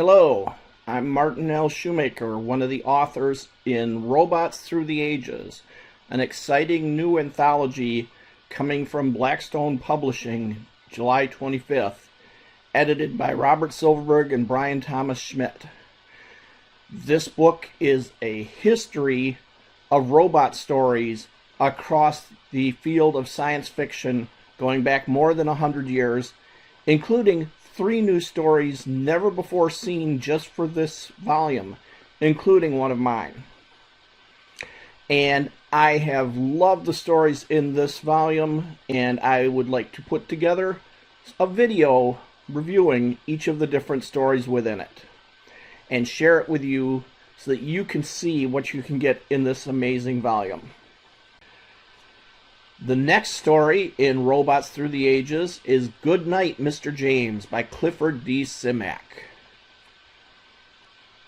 Hello, I'm Martin L. Shoemaker, one of the authors in Robots Through the Ages, an exciting new anthology coming from Blackstone Publishing, July 25th, edited by Robert Silverberg and Bryan Schmidt. This book is a history of robot stories across the field of science fiction going back more than 100 years, including 3 new stories never before seen just for this volume, including one of mine. And I have loved the stories in this volume, and I would like to put together a video reviewing each of the different stories within it and share it with you so that you can see what you can get in this amazing volume. The next story in Robots Through the Ages is Goodnight, Mr. James by Clifford D. Simak.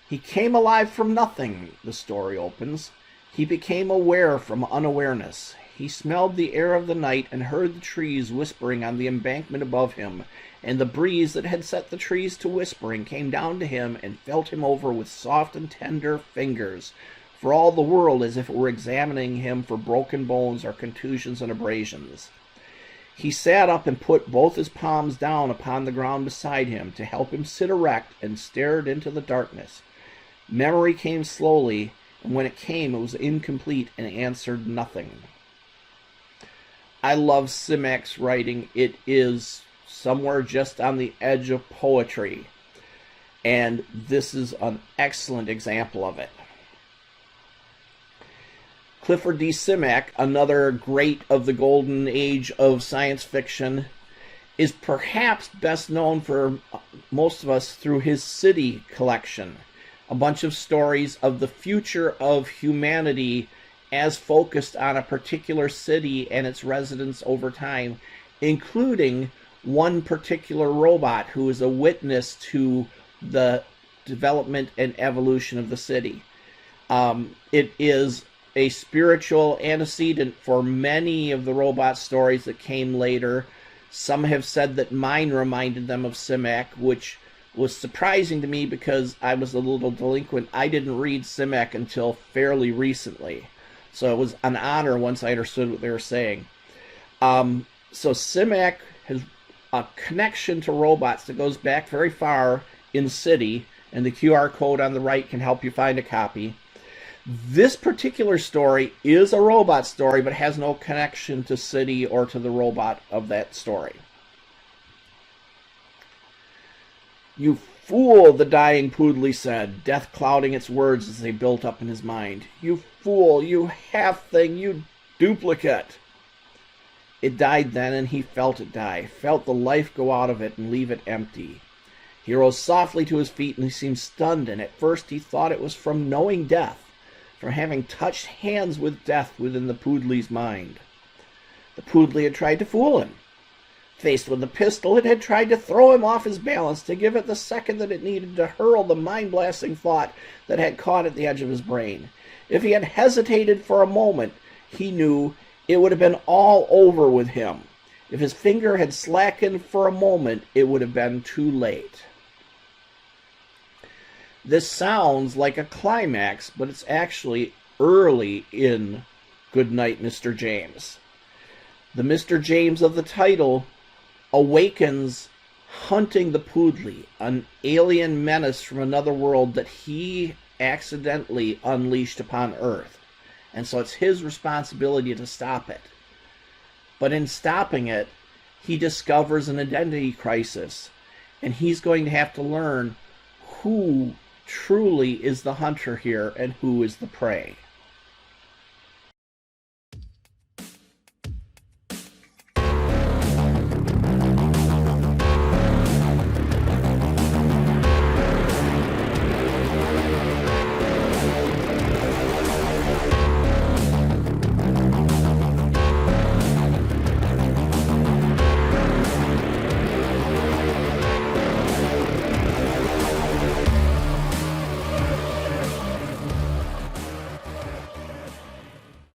He came alive from nothing, the story opens. He became aware from unawareness. He smelled the air of the night and heard the trees whispering on the embankment above him, and the breeze that had set the trees to whispering came down to him and felt him over with soft and tender fingers, for all the world as if it were examining him for broken bones or contusions and abrasions. He sat up and put both his palms down upon the ground beside him to help him sit erect and stared into the darkness. Memory came slowly, and when it came, it was incomplete and answered nothing. I love Simak's writing. It is somewhere just on the edge of poetry, and this is an excellent example of it. Clifford D. Simak, another great of the golden age of science fiction, is perhaps best known for most of us through his City collection, a bunch of stories of the future of humanity as focused on a particular city and its residents over time, including one particular robot who is a witness to the development and evolution of the city. It is a spiritual antecedent for many of the robot stories that came later. Some have said that mine reminded them of Simak, which was surprising to me because I was a little delinquent. I didn't read Simak until fairly recently, so it was an honor once I understood what they were saying. So Simak has a connection to robots that goes back very far in City, and the QR code on the right can help you find a copy. This particular story is a robot story, but has no connection to City or to the robot of that story. "You fool," the dying Poodley said, death clouding its words as they built up in his mind. "You fool, you half-thing, you duplicate." It died then, and he felt it die, felt the life go out of it and leave it empty. He rose softly to his feet, and he seemed stunned, and at first he thought it was from knowing death, from having touched hands with death within the Poodley's mind. The Poodley had tried to fool him. Faced with the pistol, it had tried to throw him off his balance, to give it the second that it needed to hurl the mind-blasting thought that had caught at the edge of his brain. If he had hesitated for a moment, he knew it would have been all over with him. If his finger had slackened for a moment, it would have been too late. This sounds like a climax, but it's actually early in Goodnight, Mr. James. The Mr. James of the title awakens hunting the Poodley, an alien menace from another world that he accidentally unleashed upon Earth. And so it's his responsibility to stop it. But in stopping it, he discovers an identity crisis, and he's going to have to learn who truly is the hunter here and who is the prey.